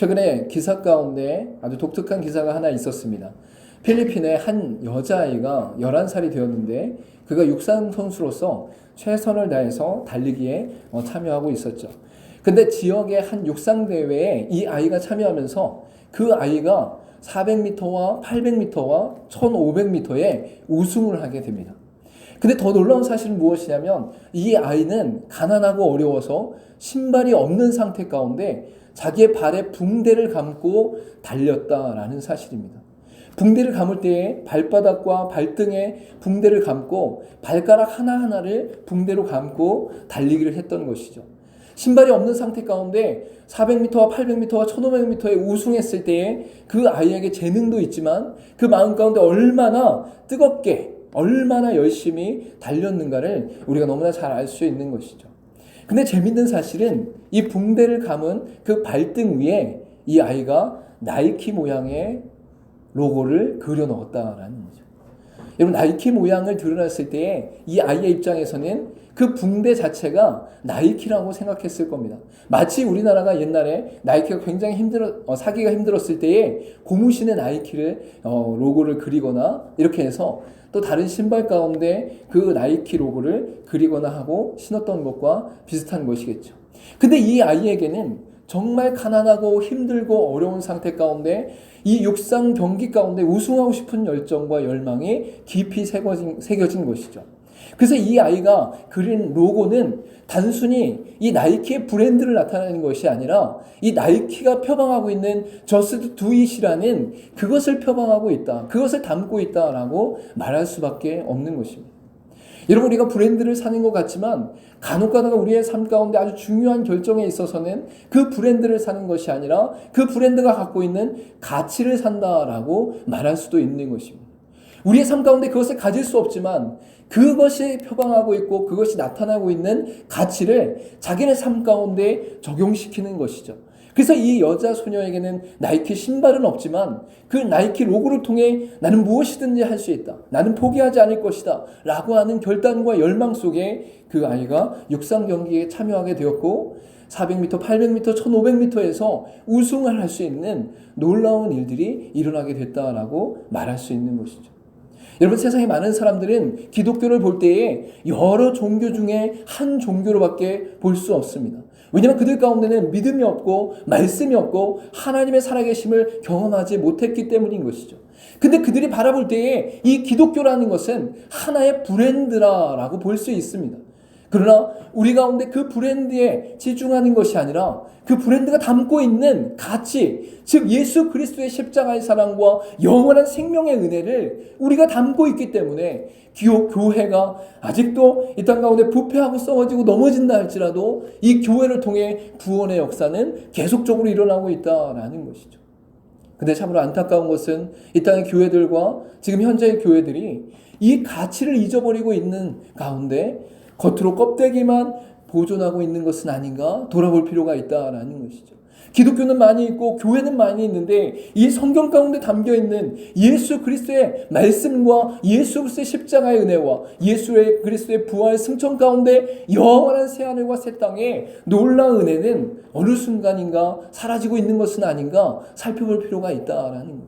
최근에 기사 가운데 아주 독특한 기사가 하나 있었습니다. 필리핀의 한 여자아이가 11살이 되었는데 그가 육상 선수로서 최선을 다해서 달리기에 참여하고 있었죠. 근데 지역의 한 육상 대회에 이 아이가 참여하면서 그 아이가 400m와 800m와 1500m에 우승을 하게 됩니다. 근데 더 놀라운 사실은 무엇이냐면 이 아이는 가난하고 어려워서 신발이 없는 상태 가운데 자기의 발에 붕대를 감고 달렸다라는 사실입니다. 붕대를 감을 때에 발바닥과 발등에 붕대를 감고 발가락 하나하나를 붕대로 감고 달리기를 했던 것이죠. 신발이 없는 상태 가운데 400m와 800m와 1500m에 우승했을 때에 그 아이에게 재능도 있지만 그 마음 가운데 얼마나 뜨겁게 얼마나 열심히 달렸는가를 우리가 너무나 잘 알 수 있는 것이죠. 근데 재밌는 사실은 이 붕대를 감은 그 발등 위에 이 아이가 나이키 모양의 로고를 그려 넣었다라는 거죠. 여러분, 나이키 모양을 드러났을 때에 이 아이의 입장에서는 그 붕대 자체가 나이키라고 생각했을 겁니다. 마치 우리나라가 옛날에 나이키가 굉장히 사기가 힘들었을 때에 고무신의 나이키를 로고를 그리거나 이렇게 해서 또 다른 신발 가운데 그 나이키 로고를 그리거나 하고 신었던 것과 비슷한 것이겠죠. 근데 이 아이에게는 정말 가난하고 힘들고 어려운 상태 가운데 이 육상 경기 가운데 우승하고 싶은 열정과 열망이 깊이 새겨진 것이죠. 그래서 이 아이가 그린 로고는 단순히 이 나이키의 브랜드를 나타내는 것이 아니라 이 나이키가 표방하고 있는 Just Do It이라는 그것을 표방하고 있다. 그것을 담고 있다라고 말할 수밖에 없는 것입니다. 여러분, 우리가 브랜드를 사는 것 같지만 간혹 가다가 우리의 삶 가운데 아주 중요한 결정에 있어서는 그 브랜드를 사는 것이 아니라 그 브랜드가 갖고 있는 가치를 산다라고 말할 수도 있는 것입니다. 우리의 삶 가운데 그것을 가질 수 없지만 그것이 표방하고 있고 그것이 나타나고 있는 가치를 자기네 삶 가운데 적용시키는 것이죠. 그래서 이 여자 소녀에게는 나이키 신발은 없지만 그 나이키 로고를 통해 나는 무엇이든지 할 수 있다. 나는 포기하지 않을 것이다. 라고 하는 결단과 열망 속에 그 아이가 육상 경기에 참여하게 되었고 400m, 800m, 1500m에서 우승을 할 수 있는 놀라운 일들이 일어나게 됐다라고 말할 수 있는 것이죠. 여러분, 세상에 많은 사람들은 기독교를 볼 때에 여러 종교 중에 한 종교로밖에 볼 수 없습니다. 왜냐하면 그들 가운데는 믿음이 없고 말씀이 없고 하나님의 살아계심을 경험하지 못했기 때문인 것이죠. 근데 그들이 바라볼 때에 이 기독교라는 것은 하나의 브랜드라고 볼 수 있습니다. 그러나 우리 가운데 그 브랜드에 치중하는 것이 아니라 그 브랜드가 담고 있는 가치, 즉 예수 그리스도의 십자가의 사랑과 영원한 생명의 은혜를 우리가 담고 있기 때문에 교회가 아직도 이 땅 가운데 부패하고 썩어지고 넘어진다 할지라도 이 교회를 통해 구원의 역사는 계속적으로 일어나고 있다라는 것이죠. 근데 참으로 안타까운 것은 이 땅의 교회들과 지금 현재의 교회들이 이 가치를 잊어버리고 있는 가운데 겉으로 껍데기만 보존하고 있는 것은 아닌가 돌아볼 필요가 있다라는 것이죠. 기독교는 많이 있고 교회는 많이 있는데 이 성경 가운데 담겨있는 예수 그리스도의 말씀과 예수 그리스도의 십자가의 은혜와 예수 그리스도의 부활 승천 가운데 영원한 새하늘과 새 땅에 놀라운 은혜는 어느 순간인가 사라지고 있는 것은 아닌가 살펴볼 필요가 있다라는 것.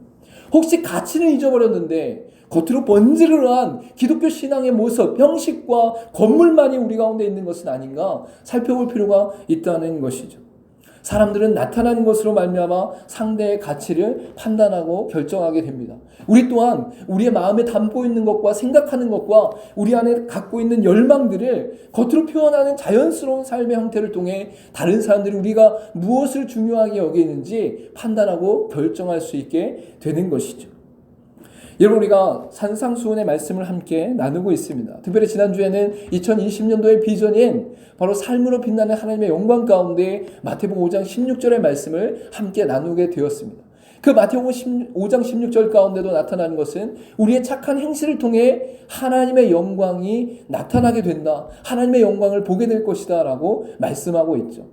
혹시 가치는 잊어버렸는데 겉으로 번지르르한 기독교 신앙의 모습, 형식과 건물만이 우리 가운데 있는 것은 아닌가 살펴볼 필요가 있다는 것이죠. 사람들은 나타나는 것으로 말미암아 상대의 가치를 판단하고 결정하게 됩니다. 우리 또한 우리의 마음에 담고 있는 것과 생각하는 것과 우리 안에 갖고 있는 열망들을 겉으로 표현하는 자연스러운 삶의 형태를 통해 다른 사람들이 우리가 무엇을 중요하게 여기는지 판단하고 결정할 수 있게 되는 것이죠. 여러분, 우리가 산상수훈의 말씀을 함께 나누고 있습니다. 특별히 지난주에는 2020년도의 비전인 바로 삶으로 빛나는 하나님의 영광 가운데 마태복음 5장 16절의 말씀을 함께 나누게 되었습니다. 그 마태복음 5장 16절 가운데도 나타나는 것은 우리의 착한 행실을 통해 하나님의 영광이 나타나게 된다. 하나님의 영광을 보게 될 것이다 라고 말씀하고 있죠.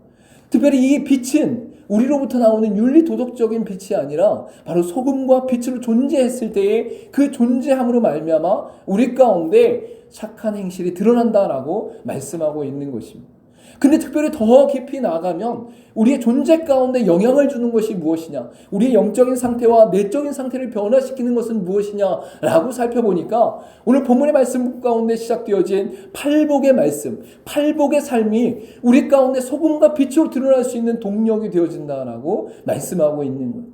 특별히 이 빛은 우리로부터 나오는 윤리 도덕적인 빛이 아니라 바로 소금과 빛으로 존재했을 때의 그 존재함으로 말미암아 우리 가운데 착한 행실이 드러난다라고 말씀하고 있는 것입니다. 근데 특별히 더 깊이 나아가면 우리의 존재 가운데 영향을 주는 것이 무엇이냐, 우리의 영적인 상태와 내적인 상태를 변화시키는 것은 무엇이냐라고 살펴보니까 오늘 본문의 말씀 가운데 시작되어진 팔복의 말씀, 팔복의 삶이 우리 가운데 소금과 빛으로 드러날 수 있는 동력이 되어진다라고 말씀하고 있는 거예요.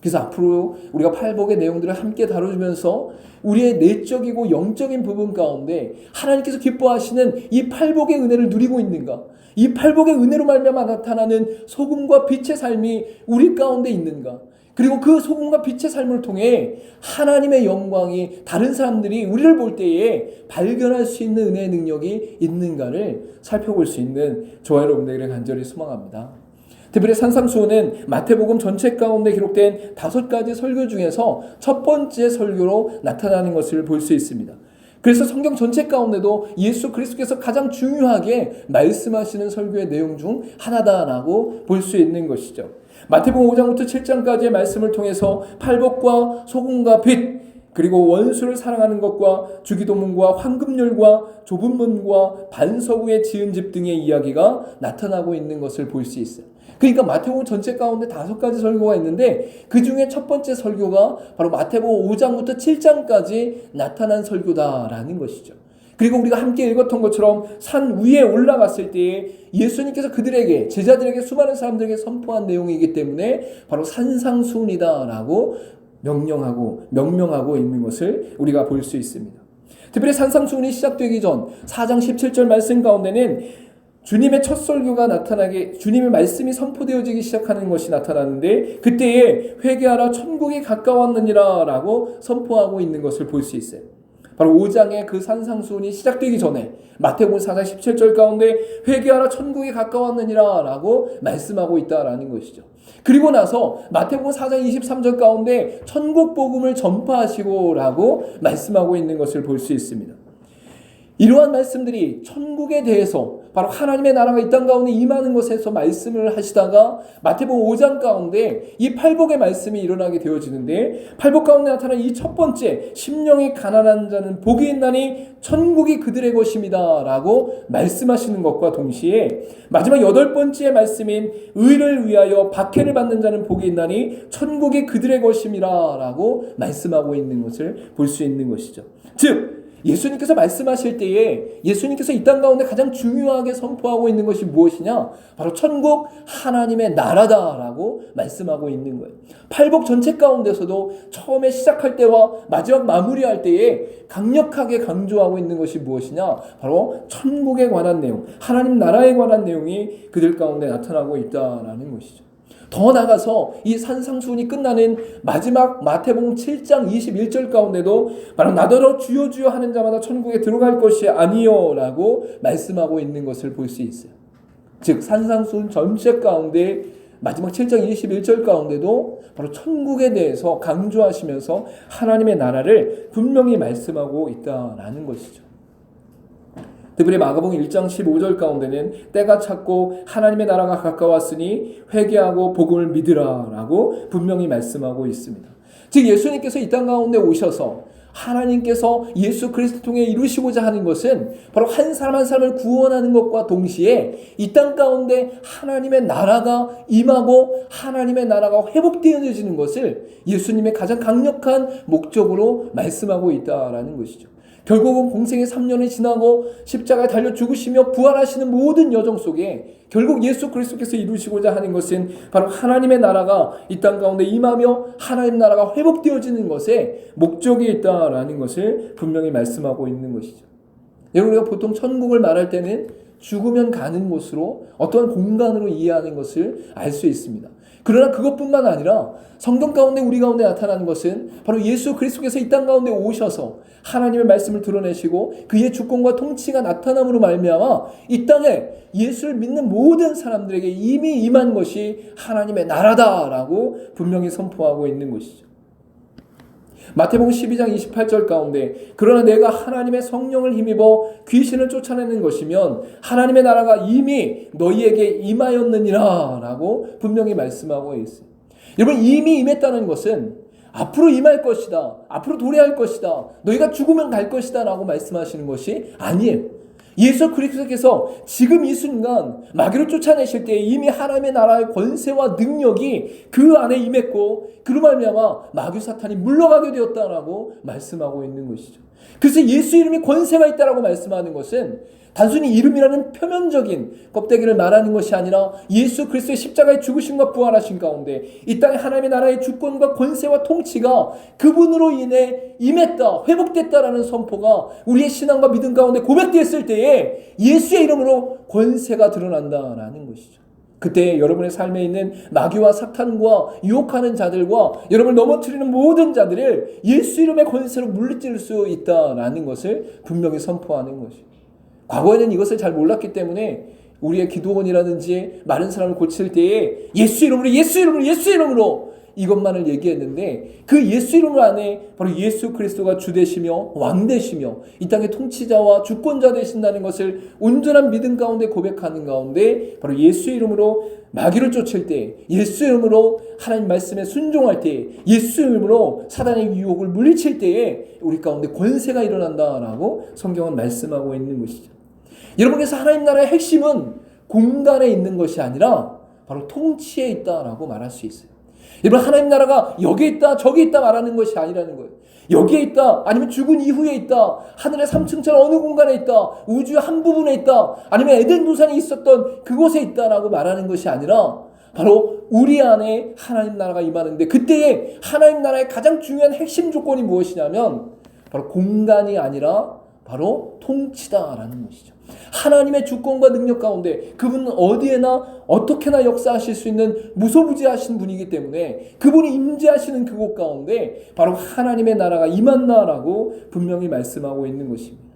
그래서 앞으로 우리가 팔복의 내용들을 함께 다뤄주면서 우리의 내적이고 영적인 부분 가운데 하나님께서 기뻐하시는 이 팔복의 은혜를 누리고 있는가, 이 팔복의 은혜로 말미암아 나타나는 소금과 빛의 삶이 우리 가운데 있는가, 그리고 그 소금과 빛의 삶을 통해 하나님의 영광이 다른 사람들이 우리를 볼 때에 발견할 수 있는 은혜의 능력이 있는가를 살펴볼 수 있는 저와 여러분들에게 간절히 소망합니다. 특별히 산상수훈은 마태복음 전체 가운데 기록된 5가지 설교 중에서 첫 번째 설교로 나타나는 것을 볼 수 있습니다. 그래서 성경 전체 가운데도 예수 그리스도께서 가장 중요하게 말씀하시는 설교의 내용 중 하나다라고 볼 수 있는 것이죠. 마태복음 5장부터 7장까지의 말씀을 통해서 팔복과 소금과 빛, 그리고 원수를 사랑하는 것과 주기도문과 황금률과 좁은 문과 반석 위에 지은 집 등의 이야기가 나타나고 있는 것을 볼 수 있어요. 그러니까 마태복음 전체 가운데 5가지 설교가 있는데 그 중에 첫 번째 설교가 바로 마태복음 5장부터 7장까지 나타난 설교다라는 것이죠. 그리고 우리가 함께 읽었던 것처럼 산 위에 올라갔을 때에 예수님께서 그들에게, 제자들에게, 수많은 사람들에게 선포한 내용이기 때문에 바로 산상수훈이다라고 명명하고 있는 것을 우리가 볼 수 있습니다. 특별히 산상수훈이 시작되기 전 4장 17절 말씀 가운데는 주님의 첫 설교가 나타나게, 주님의 말씀이 선포되어지기 시작하는 것이 나타나는데 그때에 회개하라 천국이 가까웠느니라 라고 선포하고 있는 것을 볼 수 있어요. 바로 5장의 그 산상수훈이 시작되기 전에 마태복음 4장 17절 가운데 회개하라 천국이 가까웠느니라 라고 말씀하고 있다라는 것이죠. 그리고 나서 마태복음 4장 23절 가운데 천국 복음을 전파하시고 라고 말씀하고 있는 것을 볼 수 있습니다. 이러한 말씀들이 천국에 대해서, 바로 하나님의 나라가 이 땅 가운데 임하는 것에서 말씀을 하시다가 마태복음 5장 가운데 이 팔복의 말씀이 일어나게 되어지는데, 팔복 가운데 나타난 이 첫 번째, 심령이 가난한 자는 복이 있나니 천국이 그들의 것입니다 라고 말씀하시는 것과 동시에 마지막 8번째 말씀인 의를 위하여 박해를 받는 자는 복이 있나니 천국이 그들의 것입니다 라고 말씀하고 있는 것을 볼 수 있는 것이죠. 즉 예수님께서 말씀하실 때에 예수님께서 이 땅 가운데 가장 중요하게 선포하고 있는 것이 무엇이냐? 바로 천국 하나님의 나라다라고 말씀하고 있는 거예요. 팔복 전체 가운데서도 처음에 시작할 때와 마지막 마무리할 때에 강력하게 강조하고 있는 것이 무엇이냐? 바로 천국에 관한 내용, 하나님 나라에 관한 내용이 그들 가운데 나타나고 있다라는 것이죠. 더 나아가서 이 산상수훈이 끝나는 마지막 마태복음 7장 21절 가운데도 바로 나더러 주여 주여 하는 자마다 천국에 들어갈 것이 아니요 라고 말씀하고 있는 것을 볼 수 있어요. 즉 산상수훈 전체 가운데 마지막 7장 21절 가운데도 바로 천국에 대해서 강조하시면서 하나님의 나라를 분명히 말씀하고 있다라는 것이죠. 특별히 마가복음 1장 15절 가운데는 때가 찼고 하나님의 나라가 가까웠으니 회개하고 복음을 믿으라 라고 분명히 말씀하고 있습니다. 즉 예수님께서 이 땅 가운데 오셔서 하나님께서 예수 그리스도 통해 이루시고자 하는 것은 바로 한 사람 한 사람을 구원하는 것과 동시에 이 땅 가운데 하나님의 나라가 임하고 하나님의 나라가 회복되어지는 것을 예수님의 가장 강력한 목적으로 말씀하고 있다라는 것이죠. 결국은 공생의 3년이 지나고 십자가에 달려 죽으시며 부활하시는 모든 여정 속에 결국 예수 그리스도께서 이루시고자 하는 것은 바로 하나님의 나라가 이 땅 가운데 임하며 하나님 나라가 회복되어지는 것에 목적이 있다라는 것을 분명히 말씀하고 있는 것이죠. 여러분, 우리가 보통 천국을 말할 때는 죽으면 가는 곳으로, 어떠한 공간으로 이해하는 것을 알 수 있습니다. 그러나 그것뿐만 아니라 성경 가운데 우리 가운데 나타나는 것은 바로 예수 그리스도께서 이 땅 가운데 오셔서 하나님의 말씀을 드러내시고 그의 주권과 통치가 나타남으로 말미암아 이 땅에 예수를 믿는 모든 사람들에게 이미 임한 것이 하나님의 나라다라고 분명히 선포하고 있는 것이죠. 마태복음 12장 28절 가운데 그러나 내가 하나님의 성령을 힘입어 귀신을 쫓아내는 것이면 하나님의 나라가 이미 너희에게 임하였느니라 라고 분명히 말씀하고 있어요. 여러분, 이미 임했다는 것은 앞으로 임할 것이다, 앞으로 도래할 것이다, 너희가 죽으면 갈 것이다 라고 말씀하시는 것이 아니에요. 예수 그리스도께서 지금 이 순간 마귀를 쫓아내실 때 이미 하나님의 나라의 권세와 능력이 그 안에 임했고 그로 말미암아 마귀 사탄이 물러가게 되었다라고 말씀하고 있는 것이죠. 그래서 예수 이름이 권세가 있다라고 말씀하는 것은 단순히 이름이라는 표면적인 껍데기를 말하는 것이 아니라 예수 그리스도의 십자가의 죽으심과 부활하신 가운데 이 땅에 하나님의 나라의 주권과 권세와 통치가 그분으로 인해 임했다, 회복됐다라는 선포가 우리의 신앙과 믿음 가운데 고백되었을 때에 예수의 이름으로 권세가 드러난다라는 것이죠. 그때 여러분의 삶에 있는 마귀와 사탄과 유혹하는 자들과 여러분을 넘어뜨리는 모든 자들을 예수 이름의 권세로 물리칠 수 있다라는 것을 분명히 선포하는 것이죠. 과거에는 이것을 잘 몰랐기 때문에 우리의 기도원이라든지 많은 사람을 고칠 때에 예수 이름으로 예수 이름으로 예수 이름으로 이것만을 얘기했는데 그 예수 이름 안에 바로 예수 그리스도가 주 되시며 왕 되시며 이 땅의 통치자와 주권자 되신다는 것을 온전한 믿음 가운데 고백하는 가운데 바로 예수 이름으로 마귀를 쫓을 때, 예수 이름으로 하나님 말씀에 순종할 때, 예수 이름으로 사단의 유혹을 물리칠 때에 우리 가운데 권세가 일어난다라고 성경은 말씀하고 있는 것이죠. 여러분께서 하나님 나라의 핵심은 공간에 있는 것이 아니라 바로 통치에 있다라고 말할 수 있어요. 여러분, 하나님 나라가 여기에 있다 저기 있다 말하는 것이 아니라는 거예요. 여기에 있다, 아니면 죽은 이후에 있다, 하늘의 3층처럼 어느 공간에 있다, 우주의 한 부분에 있다, 아니면 에덴 도산이 있었던 그곳에 있다라고 말하는 것이 아니라 바로 우리 안에 하나님 나라가 임하는데 그때에 하나님 나라의 가장 중요한 핵심 조건이 무엇이냐면 바로 공간이 아니라 바로 통치다라는 것이죠. 하나님의 주권과 능력 가운데 그분은 어디에나 어떻게나 역사하실 수 있는 무소부지하신 분이기 때문에 그분이 임재하시는 그곳 가운데 바로 하나님의 나라가 임한다라고 분명히 말씀하고 있는 것입니다.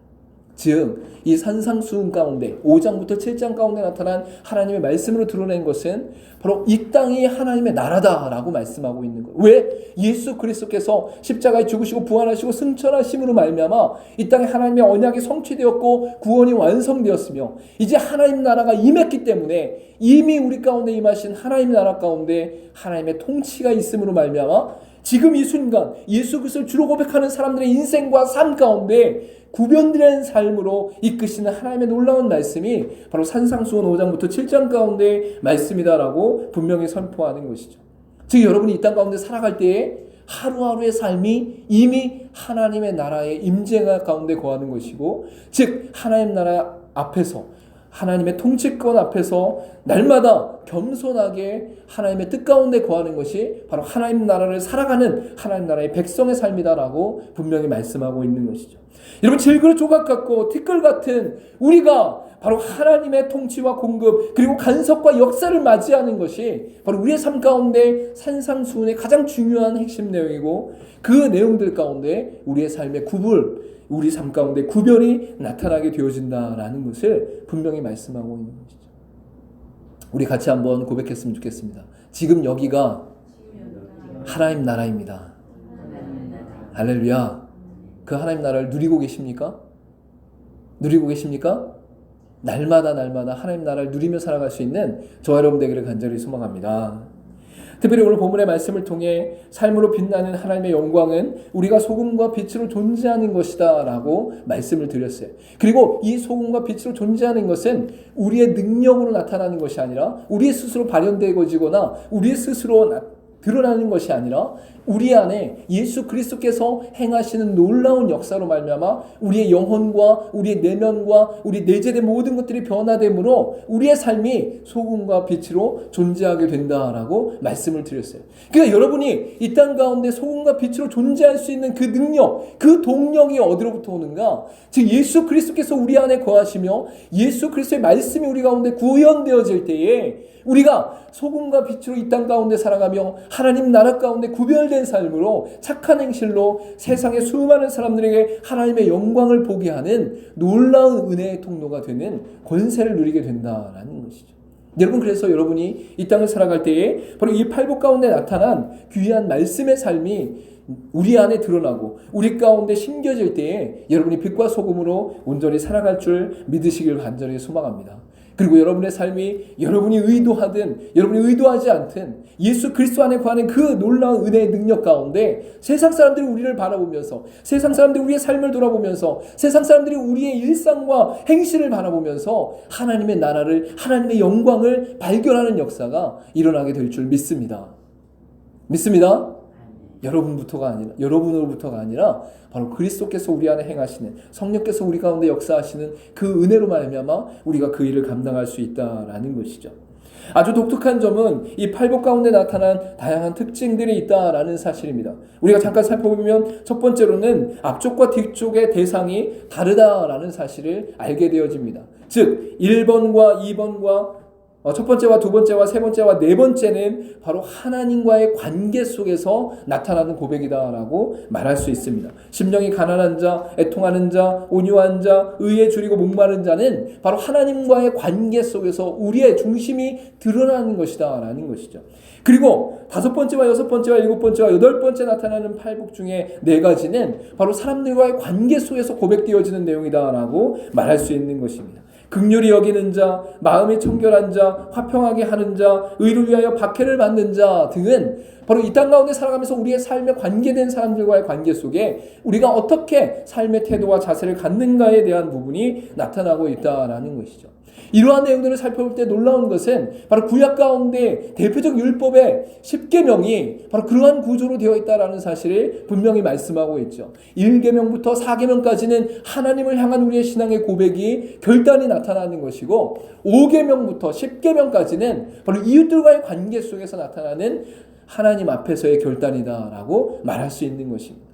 즉, 이 산상수훈 가운데 5장부터 7장 가운데 나타난 하나님의 말씀으로 드러낸 것은 바로 이 땅이 하나님의 나라다라고 말씀하고 있는 거예요. 왜? 예수 그리스도께서 십자가에 죽으시고 부활하시고 승천하심으로 말미암아 이 땅에 하나님의 언약이 성취되었고 구원이 완성되었으며 이제 하나님 나라가 임했기 때문에 이미 우리 가운데 임하신 하나님 나라 가운데 하나님의 통치가 있음으로 말미암아 지금 이 순간 예수 그리스도를 주로 고백하는 사람들의 인생과 삶 가운데 구별된 삶으로 이끄시는 하나님의 놀라운 말씀이 바로 산상수훈 5장부터 7장 가운데 말씀이다라고 분명히 선포하는 것이죠. 즉, 여러분이 이 땅 가운데 살아갈 때에 하루하루의 삶이 이미 하나님의 나라의 임재가 가운데 거하는 것이고, 즉 하나님 나라 앞에서 하나님의 통치권 앞에서 날마다 겸손하게 하나님의 뜻 가운데 거하는 것이 바로 하나님 나라를 살아가는 하나님 나라의 백성의 삶이다라고 분명히 말씀하고 있는 것이죠. 여러분, 질그릇 조각 같고 티끌 같은 우리가 바로 하나님의 통치와 공급 그리고 간섭과 역사를 맞이하는 것이 바로 우리의 삶 가운데 산상수훈의 가장 중요한 핵심 내용이고, 그 내용들 가운데 우리의 삶의 우리 삶 가운데 구별이 나타나게 되어진다라는 것을 분명히 말씀하고 있는 것이죠. 우리 같이 한번 고백했으면 좋겠습니다. 지금 여기가 하나님 나라입니다. 할렐루야. 그 하나님 나라를 누리고 계십니까? 누리고 계십니까? 날마다 하나님 나라를 누리며 살아갈 수 있는 저와 여러분 되기를 간절히 소망합니다. 특별히 오늘 본문의 말씀을 통해 삶으로 빛나는 하나님의 영광은 우리가 소금과 빛으로 존재하는 것이다 라고 말씀을 드렸어요. 그리고 이 소금과 빛으로 존재하는 것은 우리의 능력으로 나타나는 것이 아니라 우리 스스로 발현되어지거나 우리 스스로 드러나는 것이 아니라 우리 안에 예수 그리스도께서 행하시는 놀라운 역사로 말미암아 우리의 영혼과 우리의 내면과 우리 내재된 모든 것들이 변화됨으로 우리의 삶이 소금과 빛으로 존재하게 된다라고 말씀을 드렸어요. 그러니까 여러분이 이 땅 가운데 소금과 빛으로 존재할 수 있는 그 능력, 그 동력이 어디로부터 오는가? 즉 예수 그리스도께서 우리 안에 거하시며 예수 그리스도의 말씀이 우리 가운데 구현되어질 때에 우리가 소금과 빛으로 이 땅 가운데 살아가며 하나님 나라 가운데 구별된 삶으로 착한 행실로 세상의 수많은 사람들에게 하나님의 영광을 보게 하는 놀라운 은혜의 통로가 되는 권세를 누리게 된다라는 것이죠. 여러분, 그래서 여러분이 이 땅을 살아갈 때에 바로 이 팔복 가운데 나타난 귀한 말씀의 삶이 우리 안에 드러나고 우리 가운데 심겨질 때에 여러분이 빛과 소금으로 온전히 살아갈 줄 믿으시길 간절히 소망합니다. 그리고 여러분의 삶이 여러분이 의도하든 여러분이 의도하지 않든 예수 그리스도 안에 거하는 그 놀라운 은혜의 능력 가운데 세상 사람들이 우리를 바라보면서, 세상 사람들이 우리의 삶을 돌아보면서, 세상 사람들이 우리의 일상과 행실을 바라보면서 하나님의 나라를, 하나님의 영광을 발견하는 역사가 일어나게 될 줄 믿습니다. 믿습니다. 여러분으로부터가 아니라 바로 그리스도께서 우리 안에 행하시는, 성령께서 우리 가운데 역사하시는 그 은혜로 말미암아 우리가 그 일을 감당할 수 있다라는 것이죠. 아주 독특한 점은 이 팔복 가운데 나타난 다양한 특징들이 있다라는 사실입니다. 우리가 잠깐 살펴보면 첫 번째로는 앞쪽과 뒤쪽의 대상이 다르다라는 사실을 알게 되어집니다. 즉 1번과 2번과 첫 번째와 두 번째와 세 번째와 네 번째는 바로 하나님과의 관계 속에서 나타나는 고백이다라고 말할 수 있습니다. 심령이 가난한 자, 애통하는 자, 온유한 자, 의에 줄이고 목마른 자는 바로 하나님과의 관계 속에서 우리의 중심이 드러나는 것이다 라는 것이죠. 그리고 다섯 번째와 여섯 번째와 일곱 번째와 여덟 번째 나타나는 팔복 중에 네 가지는 바로 사람들과의 관계 속에서 고백되어지는 내용이다라고 말할 수 있는 것입니다. 긍휼히 여기는 자, 마음이 청결한 자, 화평하게 하는 자, 의를 위하여 박해를 받는 자 등은 바로 이 땅 가운데 살아가면서 우리의 삶에 관계된 사람들과의 관계 속에 우리가 어떻게 삶의 태도와 자세를 갖는가에 대한 부분이 나타나고 있다라는 것이죠. 이러한 내용들을 살펴볼 때 놀라운 것은 바로 구약 가운데 대표적 율법의 10계명이 바로 그러한 구조로 되어 있다는 사실을 분명히 말씀하고 있죠. 1계명부터 4계명까지는 하나님을 향한 우리의 신앙의 고백이 결단이 나타나는 것이고 5계명부터 10계명까지는 바로 이웃들과의 관계 속에서 나타나는 하나님 앞에서의 결단이다라고 말할 수 있는 것입니다.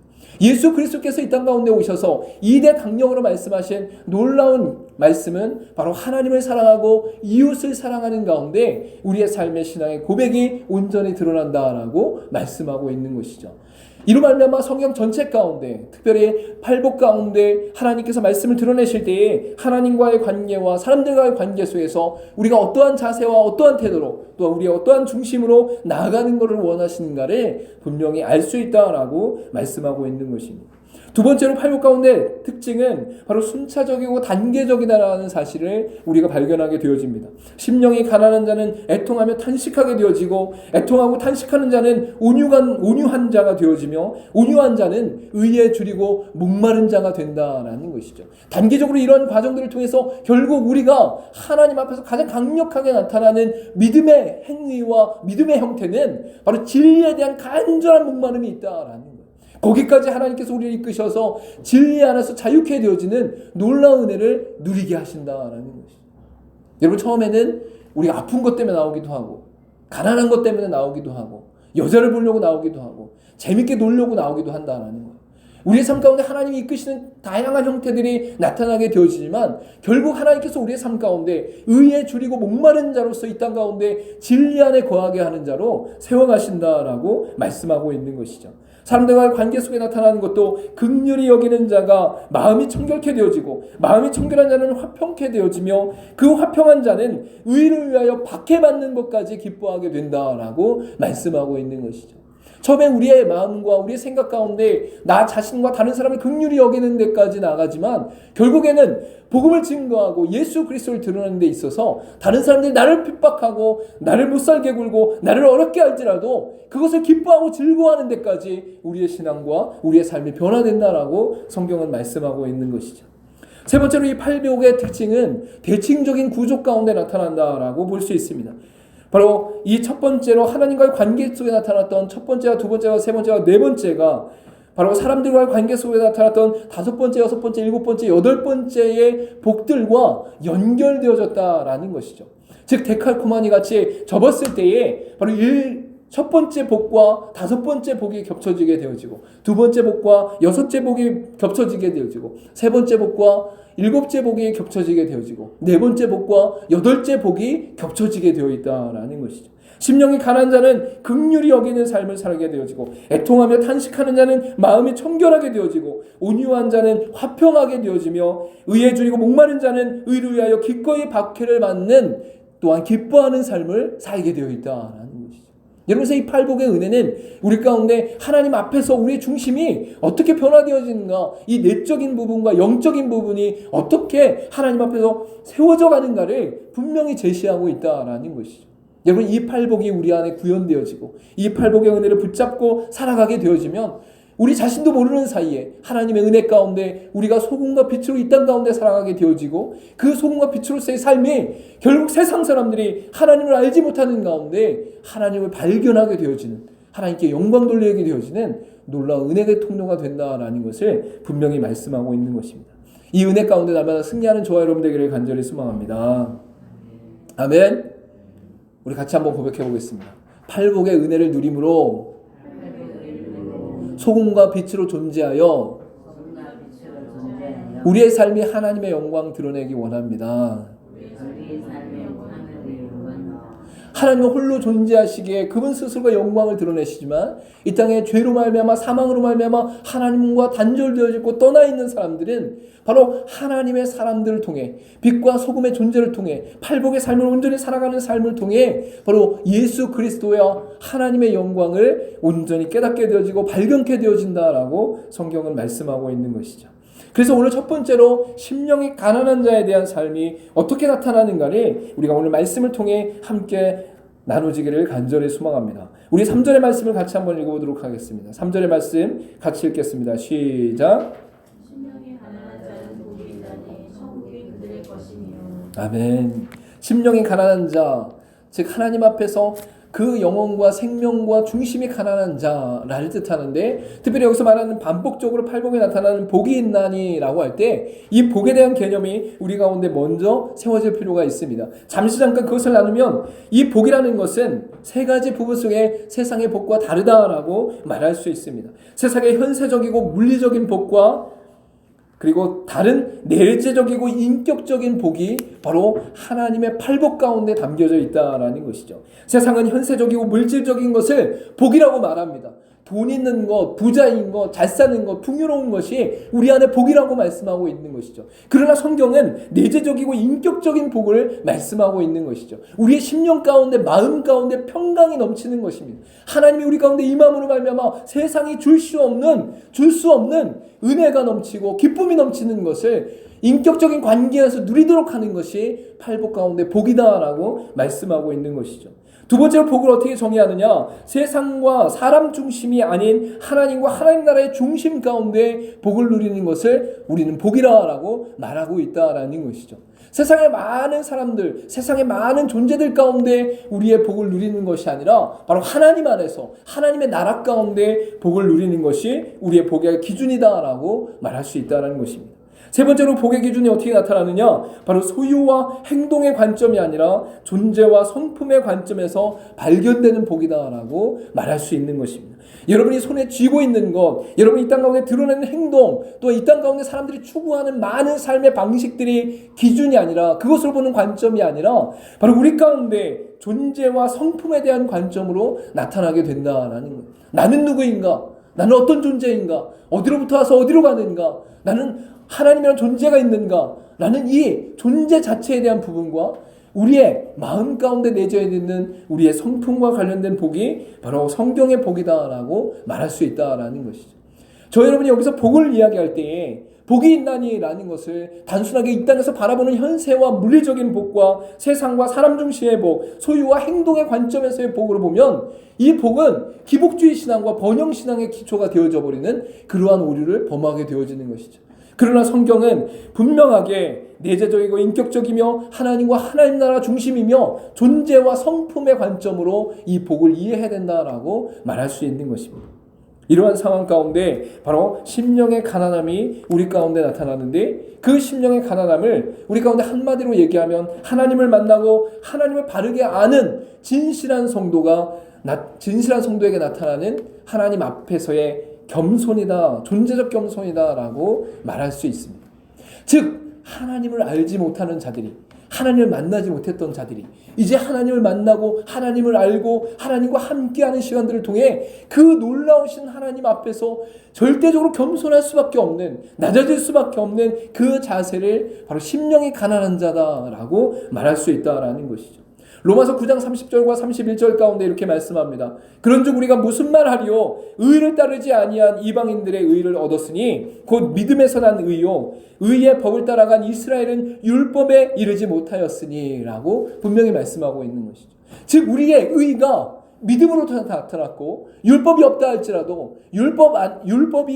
예수 그리스도께서 이 땅 가운데 오셔서 2대 강령으로 말씀하신 놀라운 말씀은 바로 하나님을 사랑하고 이웃을 사랑하는 가운데 우리의 삶의 신앙의 고백이 온전히 드러난다라고 말씀하고 있는 것이죠. 이로 말미암아 성경 전체 가운데, 특별히 팔복 가운데 하나님께서 말씀을 드러내실 때에 하나님과의 관계와 사람들과의 관계 속에서 우리가 어떠한 자세와 어떠한 태도로 또 우리의 어떠한 중심으로 나아가는 것을 원하시는가를 분명히 알 수 있다라고 말씀하고 있는 것입니다. 두 번째로 팔복 가운데 특징은 바로 순차적이고 단계적이다라는 사실을 우리가 발견하게 되어집니다. 심령이 가난한 자는 애통하며 탄식하게 되어지고 애통하고 탄식하는 자는 온유한 자가 되어지며 온유한 자는 의에 줄이고 목마른 자가 된다라는 것이죠. 단계적으로 이런 과정들을 통해서 결국 우리가 하나님 앞에서 가장 강력하게 나타나는 믿음의 행위와 믿음의 형태는 바로 진리에 대한 간절한 목마름이 있다라는 거예요. 거기까지 하나님께서 우리를 이끄셔서 진리 안에서 자유케 되어지는 놀라운 은혜를 누리게 하신다라는 것이죠. 여러분, 처음에는 우리가 아픈 것 때문에 나오기도 하고 가난한 것 때문에 나오기도 하고 여자를 보려고 나오기도 하고 재밌게 놀려고 나오기도 한다라는 거예요. 우리의 삶 가운데 하나님이 이끄시는 다양한 형태들이 나타나게 되어지지만 결국 하나님께서 우리의 삶 가운데 의에 줄이고 목마른 자로서 이 땅 가운데 진리 안에 거하게 하는 자로 세워가신다라고 말씀하고 있는 것이죠. 사람들과의 관계 속에 나타나는 것도 긍휼히 여기는 자가 마음이 청결케 되어지고 마음이 청결한 자는 화평케 되어지며 그 화평한 자는 의를 위하여 박해받는 것까지 기뻐하게 된다라고 말씀하고 있는 것이죠. 처음에 우리의 마음과 우리의 생각 가운데 나 자신과 다른 사람을 긍휼히 여기는 데까지 나가지만 결국에는 복음을 증거하고 예수 그리스도를 드러내는 데 있어서 다른 사람들이 나를 핍박하고 나를 못살게 굴고 나를 어렵게 할지라도 그것을 기뻐하고 즐거워하는 데까지 우리의 신앙과 우리의 삶이 변화된다라고 성경은 말씀하고 있는 것이죠. 세 번째로 이 팔복의 특징은 대칭적인 구조 가운데 나타난다라고 볼 수 있습니다. 바로 이 첫 번째로 하나님과의 관계 속에 나타났던 첫 번째와 두 번째와 세 번째와 네 번째가 바로 사람들과의 관계 속에 나타났던 다섯 번째, 여섯 번째, 일곱 번째, 여덟 번째의 복들과 연결되어졌다라는 것이죠. 즉 데칼코마니 같이 접었을 때에 바로 첫 번째 복과 다섯 번째 복이 겹쳐지게 되어지고 두 번째 복과 여섯째 복이 겹쳐지게 되어지고 세 번째 복과 일곱째 복이 겹쳐지게 되어지고 네 번째 복과 여덟째 복이 겹쳐지게 되어 있다라는 것이죠. 심령이 가난한 자는 긍휼히 여기는 삶을 살게 되어지고 애통하며 탄식하는 자는 마음이 청결하게 되어지고 온유한 자는 화평하게 되어지며 의에 줄이고 목마른 자는 의를 위하여 기꺼이 박해를 받는 또한 기뻐하는 삶을 살게 되어 있다라는 것이죠. 여러분, 이 팔복의 은혜는 우리 가운데 하나님 앞에서 우리의 중심이 어떻게 변화되어지는가, 이 내적인 부분과 영적인 부분이 어떻게 하나님 앞에서 세워져 가는가를 분명히 제시하고 있다라는 것이죠. 여러분, 이 팔복이 우리 안에 구현되어지고 이 팔복의 은혜를 붙잡고 살아가게 되어지면 우리 자신도 모르는 사이에 하나님의 은혜 가운데 우리가 소금과 빛으로 이 땅 가운데 살아가게 되어지고, 그 소금과 빛으로서의 삶이 결국 세상 사람들이 하나님을 알지 못하는 가운데 하나님을 발견하게 되어지는, 하나님께 영광 돌리게 되어지는 놀라운 은혜의 통로가 된다라는 것을 분명히 말씀하고 있는 것입니다. 이 은혜 가운데 날마다 승리하는 저와 여러분 되기를 간절히 소망합니다. 아멘. 우리 같이 한번 고백해 보겠습니다. 팔복의 은혜를 누림으로 소금과 빛으로 존재하여 우리의 삶이 하나님의 영광 드러내기 원합니다. 하나님은 홀로 존재하시기에 그분 스스로가 영광을 드러내시지만 이 땅에 죄로 말미암아 사망으로 말미암아 하나님과 단절되어지고 떠나 있는 사람들은 바로 하나님의 사람들을 통해, 빛과 소금의 존재를 통해, 팔복의 삶을 온전히 살아가는 삶을 통해 바로 예수 그리스도와 하나님의 영광을 온전히 깨닫게 되어지고 발견케 되어진다라고 성경은 말씀하고 있는 것이죠. 그래서 오늘 첫 번째로 심령이 가난한 자에 대한 삶이 어떻게 나타나는가를 우리가 오늘 말씀을 통해 함께 나누지기를 간절히 소망합니다. 우리 3절의 말씀을 같이 한번 읽어보도록 하겠습니다. 3절의 말씀 같이 읽겠습니다. 시작. 심령이 가난한 자는 복이 있나니 천국이 그들의 것이며. 아멘. 심령이 가난한 자, 즉 하나님 앞에서 그 영혼과 생명과 중심이 가난한 자를 뜻하는데, 특별히 여기서 말하는 반복적으로 팔복에 나타나는 복이 있나니라고 할 때 이 복에 대한 개념이 우리 가운데 먼저 세워질 필요가 있습니다. 잠시 잠깐 그것을 나누면 이 복이라는 것은 세 가지 부분 속에 세상의 복과 다르다라고 말할 수 있습니다. 세상의 현세적이고 물리적인 복과 그리고 다른 내재적이고 인격적인 복이 바로 하나님의 팔복 가운데 담겨져 있다라는 것이죠. 세상은 현세적이고 물질적인 것을 복이라고 말합니다. 돈 있는 것, 부자인 것, 잘 사는 것, 풍요로운 것이 우리 안에 복이라고 말씀하고 있는 것이죠. 그러나 성경은 내재적이고 인격적인 복을 말씀하고 있는 것이죠. 우리의 심령 가운데, 마음 가운데 평강이 넘치는 것입니다. 하나님이 우리 가운데 임함으로 말미암아 세상이 줄 수 없는 은혜가 넘치고 기쁨이 넘치는 것을 인격적인 관계에서 누리도록 하는 것이 팔복 가운데 복이다라고 말씀하고 있는 것이죠. 두 번째로 복을 어떻게 정의하느냐? 세상과 사람 중심이 아닌 하나님과 하나님 나라의 중심 가운데 복을 누리는 것을 우리는 복이라고 말하고 있다라는 것이죠. 세상의 많은 사람들, 세상의 많은 존재들 가운데 우리의 복을 누리는 것이 아니라 바로 하나님 안에서 하나님의 나라 가운데 복을 누리는 것이 우리의 복의 기준이다라고 말할 수 있다는 것입니다. 세 번째로 복의 기준이 어떻게 나타나느냐? 바로 소유와 행동의 관점이 아니라 존재와 성품의 관점에서 발견되는 복이다라고 말할 수 있는 것입니다. 여러분이 손에 쥐고 있는 것, 여러분이 이 땅 가운데 드러내는 행동, 또 이 땅 가운데 사람들이 추구하는 많은 삶의 방식들이 기준이 아니라, 그것을 보는 관점이 아니라 바로 우리 가운데 존재와 성품에 대한 관점으로 나타나게 된다라는 것. 나는 누구인가? 나는 어떤 존재인가? 어디로부터 와서 어디로 가는가? 나는 하나님이라는 존재가 있는가? 라는 이 존재 자체에 대한 부분과 우리의 마음 가운데 내재해 있는 우리의 성품과 관련된 복이 바로 성경의 복이다라고 말할 수 있다라는 것이죠. 저 여러분이 여기서 복을 이야기할 때에 복이 있나니라는 것을 단순하게 이 땅에서 바라보는 현세와 물리적인 복과 세상과 사람 중심의 복, 소유와 행동의 관점에서의 복으로 보면 이 복은 기복주의 신앙과 번영 신앙의 기초가 되어져 버리는 그러한 오류를 범하게 되어지는 것이죠. 그러나 성경은 분명하게 내재적이고 인격적이며 하나님과 하나님 나라 중심이며 존재와 성품의 관점으로 이 복을 이해해야 된다라고 말할 수 있는 것입니다. 이러한 상황 가운데 바로 심령의 가난함이 우리 가운데 나타나는데, 그 심령의 가난함을 우리 가운데 한마디로 얘기하면 하나님을 만나고 하나님을 바르게 아는 진실한 성도에게 나타나는 하나님 앞에서의 겸손이다, 존재적 겸손이다라고 말할 수 있습니다. 즉 하나님을 알지 못하는 자들이, 하나님을 만나지 못했던 자들이 이제 하나님을 만나고 하나님을 알고 하나님과 함께하는 시간들을 통해 그 놀라우신 하나님 앞에서 절대적으로 겸손할 수밖에 없는, 낮아질 수밖에 없는 그 자세를 바로 심령이 가난한 자다라고 말할 수 있다라는 것이죠. 로마서 9장 30절과 31절 가운데 이렇게 말씀합니다. 그런즉 우리가 무슨 말하리요? 의를 따르지 아니한 이방인들의 의를 얻었으니 곧 믿음에서 난 의요 의의 법을 따라간 이스라엘은 율법에 이르지 못하였으니 라고 분명히 말씀하고 있는 것이죠. 즉 우리의 의가 믿음으로 나타났고 율법이 없다 할지라도 율법이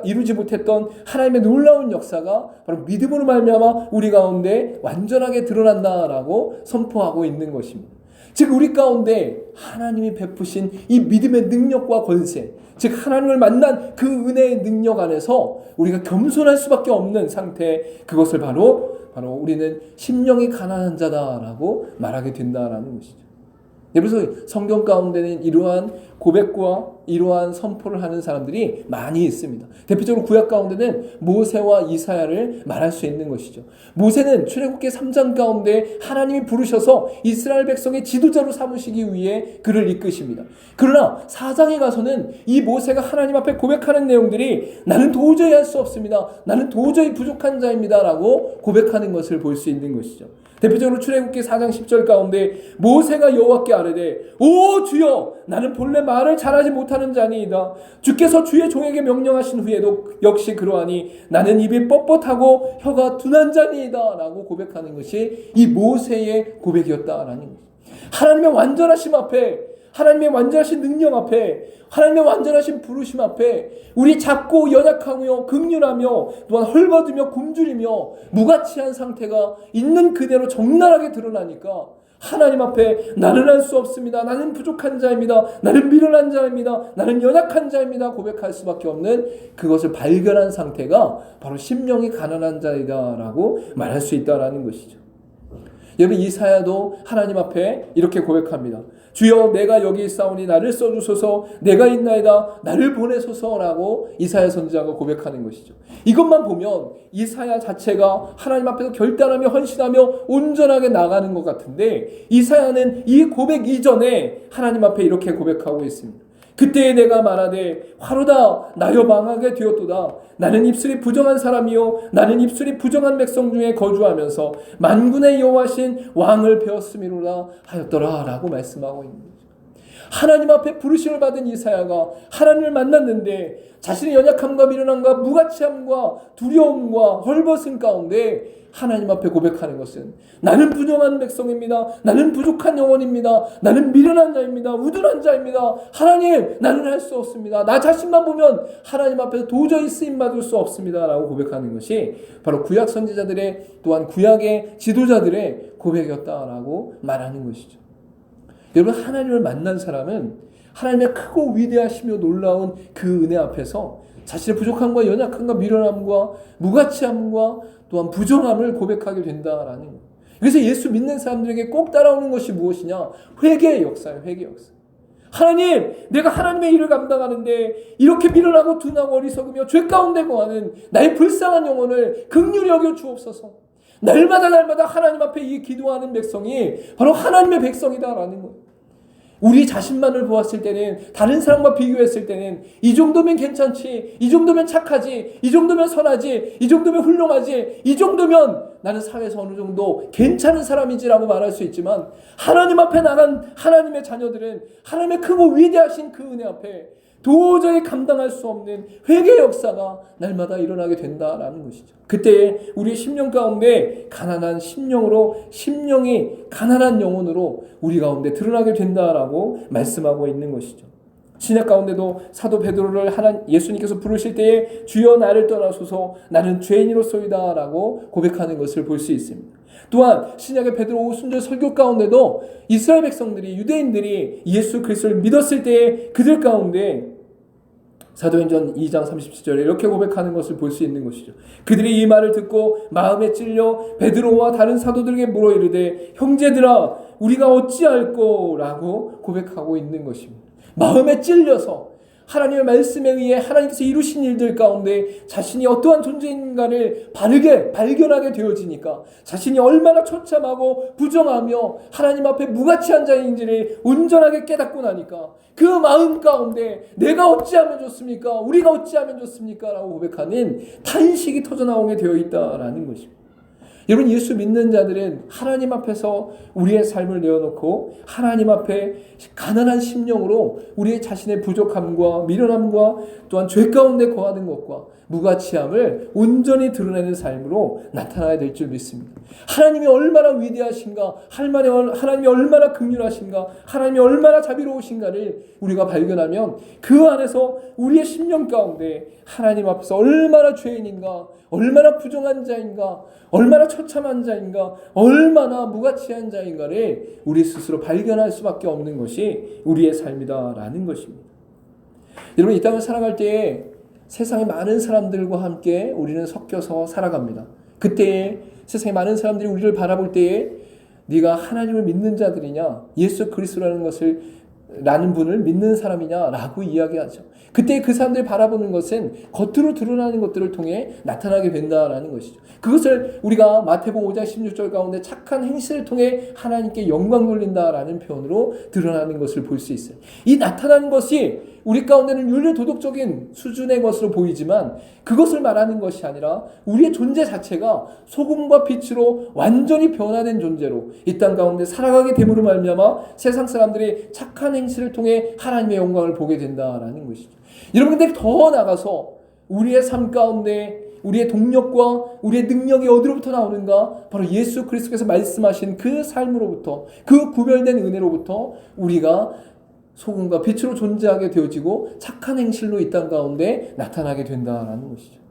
이루지 못했던 하나님의 놀라운 역사가 바로 믿음으로 말미암아 우리 가운데 완전하게 드러난다라고 선포하고 있는 것입니다. 즉 우리 가운데 하나님이 베푸신 이 믿음의 능력과 권세, 즉 하나님을 만난 그 은혜의 능력 안에서 우리가 겸손할 수밖에 없는 상태, 그것을 바로 우리는 심령이 가난한 자다라고 말하게 된다라는 것이죠. 그래서 성경 가운데는 이러한 고백과 이러한 선포를 하는 사람들이 많이 있습니다. 대표적으로 구약 가운데는 모세와 이사야를 말할 수 있는 것이죠. 모세는 출애굽기 3장 가운데 하나님이 부르셔서 이스라엘 백성의 지도자로 삼으시기 위해 그를 이끄십니다. 그러나 4장에 가서는 이 모세가 하나님 앞에 고백하는 내용들이 나는 도저히 할 수 없습니다. 나는 도저히 부족한 자입니다. 라고 고백하는 것을 볼 수 있는 것이죠. 대표적으로 출애굽기 4장 10절 가운데 모세가 여호와께 아뢰되 오 주여 나는 본래 말을 잘하지 못하는 자니이다. 주께서 주의 종에게 명령하신 후에도 역시 그러하니 나는 입이 뻣뻣하고 혀가 둔한 자니이다 라고 고백하는 것이 이 모세의 고백이었다라는 것입니다. 하나님의 완전하심 앞에, 하나님의 완전하신 능력 앞에, 하나님의 완전하신 부르심 앞에 우리 작고 연약하며 긍휼하며 또한 헐벗으며 굶주리며 무가치한 상태가 있는 그대로 적나라하게 드러나니까 하나님 앞에 나는 할 수 없습니다. 나는 부족한 자입니다. 나는 미련한 자입니다. 나는 연약한 자입니다. 고백할 수밖에 없는 그것을 발견한 상태가 바로 심령이 가난한 자이다라고 말할 수 있다라는 것이죠. 여러분 이사야도 하나님 앞에 이렇게 고백합니다. 주여 내가 여기 있사오니 나를 써주소서, 내가 있나이다 나를 보내소서라고 이사야 선지자가 고백하는 것이죠. 이것만 보면 이사야 자체가 하나님 앞에서 결단하며 헌신하며 온전하게 나가는 것 같은데 이사야는 이 고백 이전에 하나님 앞에 이렇게 고백하고 있습니다. 그때에 내가 말하되 화로다 나여 망하게 되었도다. 나는 입술이 부정한 사람이요 나는 입술이 부정한 백성 중에 거주하면서 만군의 여호와신 왕을 배웠음이로라 하였더라 라고 말씀하고 있는 거죠. 하나님 앞에 부르심을 받은 이사야가 하나님을 만났는데 자신의 연약함과 미련함과 무가치함과 두려움과 헐벗음 가운데 하나님 앞에 고백하는 것은 나는 부정한 백성입니다. 나는 부족한 영혼입니다. 나는 미련한 자입니다. 우둔한 자입니다. 하나님 나는 할 수 없습니다. 나 자신만 보면 하나님 앞에서 도저히 쓰임받을 수 없습니다 라고 고백하는 것이 바로 구약 선지자들의 또한 구약의 지도자들의 고백이었다라고 말하는 것이죠. 여러분 하나님을 만난 사람은 하나님의 크고 위대하시며 놀라운 그 은혜 앞에서 자신의 부족함과 연약함과 미련함과 무가치함과 또한 부정함을 고백하게 된다라는 거예요. 그래서 예수 믿는 사람들에게 꼭 따라오는 것이 무엇이냐? 회개의 역사예요. 회개의 역사. 하나님, 내가 하나님의 일을 감당하는데 이렇게 미련하고 둔하고 어리석으며 죄 가운데 거하는 나의 불쌍한 영혼을 긍휼히 여겨 주옵소서. 날마다 하나님 앞에 이 기도하는 백성이 바로 하나님의 백성이다라는 거예요. 우리 자신만을 보았을 때는, 다른 사람과 비교했을 때는 이 정도면 괜찮지, 이 정도면 착하지, 이 정도면 선하지, 이 정도면 훌륭하지, 이 정도면 나는 사회에서 어느 정도 괜찮은 사람이지라고 말할 수 있지만 하나님 앞에 나간 하나님의 자녀들은 하나님의 크고 위대하신 그 은혜 앞에 도저히 감당할 수 없는 회개의 역사가 날마다 일어나게 된다라는 것이죠. 그때 우리의 심령 가운데 가난한 심령으로, 심령이 가난한 영혼으로 우리 가운데 드러나게 된다라고 말씀하고 있는 것이죠. 신약 가운데도 사도 베드로를 예수님께서 부르실 때에 주여 나를 떠나소서 나는 죄인이로소이다 라고 고백하는 것을 볼 수 있습니다. 또한 신약의 베드로 오순절 설교 가운데도 이스라엘 백성들이, 유대인들이 예수 그리스도를 믿었을 때에 그들 가운데 사도행전 2장 37절에 이렇게 고백하는 것을 볼 수 있는 것이죠. 그들이 이 말을 듣고 마음에 찔려 베드로와 다른 사도들에게 물어 이르되 형제들아 우리가 어찌할꼬 라고 고백하고 있는 것입니다. 마음에 찔려서 하나님의 말씀에 의해 하나님께서 이루신 일들 가운데 자신이 어떠한 존재인가를 바르게 발견하게 되어지니까 자신이 얼마나 처참하고 부정하며 하나님 앞에 무가치한 자인지를 온전하게 깨닫고 나니까 그 마음 가운데 내가 어찌하면 좋습니까? 우리가 어찌하면 좋습니까? 라고 고백하는 탄식이 터져나오게 되어 있다라는 것입니다. 여러분, 예수 믿는 자들은 하나님 앞에서 우리의 삶을 내어놓고 하나님 앞에 가난한 심령으로 우리의 자신의 부족함과 미련함과 또한 죄 가운데 거하는 것과 무가치함을 온전히 드러내는 삶으로 나타나야 될 줄 믿습니다. 하나님이 얼마나 위대하신가, 하나님이 얼마나 긍휼하신가, 하나님이 얼마나 자비로우신가를 우리가 발견하면 그 안에서 우리의 심령 가운데 하나님 앞에서 얼마나 죄인인가, 얼마나 부정한 자인가, 얼마나 처참한 자인가, 얼마나 무가치한 자인가를 우리 스스로 발견할 수밖에 없는 것이 우리의 삶이다라는 것입니다. 여러분, 이 땅을 살아갈 때에 세상의 많은 사람들과 함께 우리는 섞여서 살아갑니다. 그때에 세상의 많은 사람들이 우리를 바라볼 때에 네가 하나님을 믿는 자들이냐, 예수 그리스도라는 것을 라는 분을 믿는 사람이냐라고 이야기하죠. 그때 그 사람들이 바라보는 것은 겉으로 드러나는 것들을 통해 나타나게 된다라는 것이죠. 그것을 우리가 마태복음 5장 16절 가운데 착한 행실을 통해 하나님께 영광 돌린다라는 표현으로 드러나는 것을 볼 수 있어요. 이 나타나는 것이 우리 가운데는 윤리 도덕적인 수준의 것으로 보이지만 그것을 말하는 것이 아니라 우리의 존재 자체가 소금과 빛으로 완전히 변화된 존재로 이 땅 가운데 살아가게 됨으로 말미암아 세상 사람들이 착한 행실을 통해 하나님의 영광을 보게 된다라는 것이죠. 여러분, 근데 더 나가서 우리의 삶 가운데 우리의 동력과 우리의 능력이 어디로부터 나오는가? 바로 예수 그리스도께서 말씀하신 그 삶으로부터, 그 구별된 은혜로부터 우리가 소금과 빛으로 존재하게 되어지고 착한 행실로 이 땅 가운데 나타나게 된다라는 것이죠.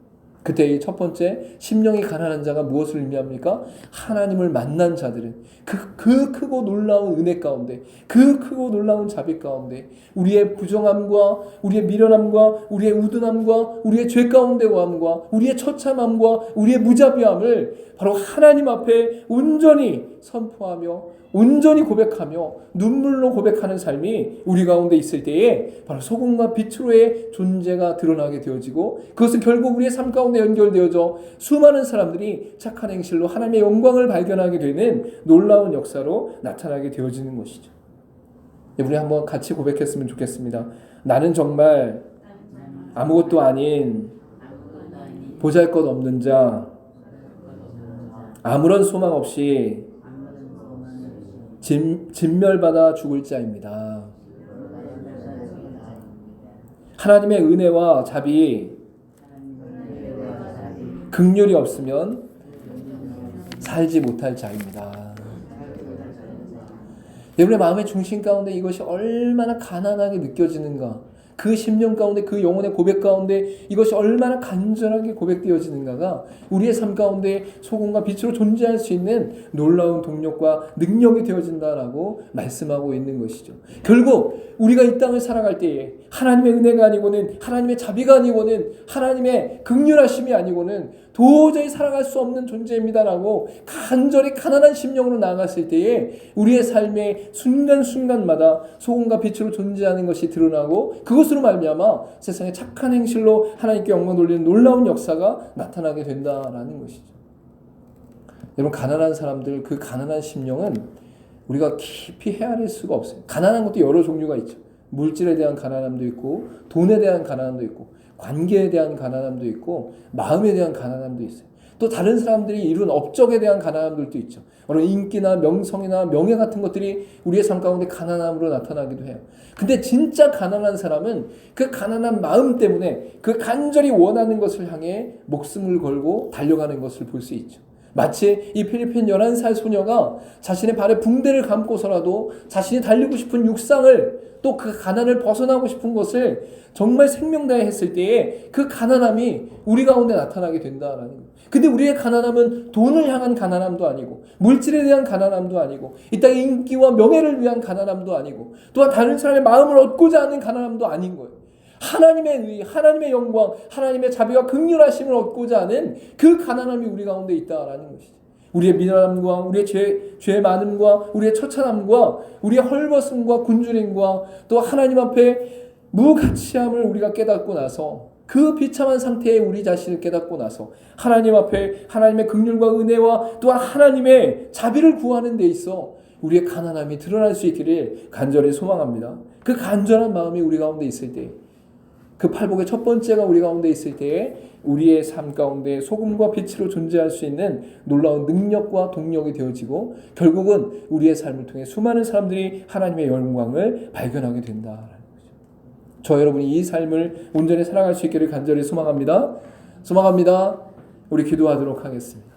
그때 이 첫 번째, 심령이 가난한 자가 무엇을 의미합니까? 하나님을 만난 자들은 그 크고 놀라운 은혜 가운데, 그 크고 놀라운 자비 가운데 우리의 부정함과 우리의 미련함과 우리의 우둔함과 우리의 죄 가운데 거함과 우리의 처참함과 우리의 무자비함을 바로 하나님 앞에 온전히 선포하며 온전히 고백하며 눈물로 고백하는 삶이 우리 가운데 있을 때에 바로 소금과 빛으로의 존재가 드러나게 되어지고 그것은 결국 우리의 삶 가운데 연결되어져 수많은 사람들이 착한 행실로 하나님의 영광을 발견하게 되는 놀라운 역사로 나타나게 되어지는 것이죠. 우리 한번 같이 고백했으면 좋겠습니다. 나는 정말 아무것도 아닌 보잘것없는 자, 아무런 소망 없이 진멸받아 죽을 자입니다. 하나님의 은혜와 자비, 긍휼이 없으면 살지 못할 자입니다. 여러분의 마음의 중심 가운데 이것이 얼마나 가난하게 느껴지는가, 그 심령 가운데, 그 영혼의 고백 가운데 이것이 얼마나 간절하게 고백되어지는가가 우리의 삶 가운데 소금과 빛으로 존재할 수 있는 놀라운 동력과 능력이 되어진다라고 말씀하고 있는 것이죠. 결국 우리가 이 땅을 살아갈 때에 하나님의 은혜가 아니고는, 하나님의 자비가 아니고는, 하나님의 긍휼하심이 아니고는 도저히 살아갈 수 없는 존재입니다라고 간절히 가난한 심령으로 나아갔을 때에 우리의 삶의 순간순간마다 소금과 빛으로 존재하는 것이 드러나고 그것으로 말미암아 세상의 착한 행실로 하나님께 영광 돌리는 놀라운 역사가 나타나게 된다라는 것이죠. 여러분, 가난한 사람들, 그 가난한 심령은 우리가 깊이 헤아릴 수가 없어요. 가난한 것도 여러 종류가 있죠. 물질에 대한 가난함도 있고, 돈에 대한 가난함도 있고, 관계에 대한 가난함도 있고, 마음에 대한 가난함도 있어요. 또 다른 사람들이 이룬 업적에 대한 가난함들도 있죠. 어느 인기나 명성이나 명예 같은 것들이 우리의 삶 가운데 가난함으로 나타나기도 해요. 근데 진짜 가난한 사람은 그 가난한 마음 때문에 그 간절히 원하는 것을 향해 목숨을 걸고 달려가는 것을 볼 수 있죠. 마치 이 필리핀 11살 소녀가 자신의 발에 붕대를 감고서라도 자신이 달리고 싶은 육상을, 또 그 가난을 벗어나고 싶은 것을 정말 생명다해 했을 때에 그 가난함이 우리 가운데 나타나게 된다라는 거예요. 근데 우리의 가난함은 돈을 향한 가난함도 아니고, 물질에 대한 가난함도 아니고, 이 땅의 인기와 명예를 위한 가난함도 아니고, 또한 다른 사람의 마음을 얻고자 하는 가난함도 아닌 거예요. 하나님의 의, 하나님의 영광, 하나님의 자비와 긍휼하심을 얻고자 하는 그 가난함이 우리 가운데 있다라는 것이죠. 우리의 미련함과 우리의 죄의 많음과 우리의 처참함과 우리의 헐벗음과 굶주림과 또 하나님 앞에 무가치함을 우리가 깨닫고 나서, 그 비참한 상태에 우리 자신을 깨닫고 나서 하나님 앞에 하나님의 긍휼과 은혜와 또한 하나님의 자비를 구하는 데 있어 우리의 가난함이 드러날 수 있기를 간절히 소망합니다. 그 간절한 마음이 우리 가운데 있을 때 그 팔복의 첫 번째가 우리 가운데 있을 때에 우리의 삶 가운데 소금과 빛으로 존재할 수 있는 놀라운 능력과 동력이 되어지고 결국은 우리의 삶을 통해 수많은 사람들이 하나님의 영광을 발견하게 된다라는 거죠. 저 여러분이 이 삶을 온전히 살아갈 수 있기를 간절히 소망합니다. 소망합니다. 우리 기도하도록 하겠습니다.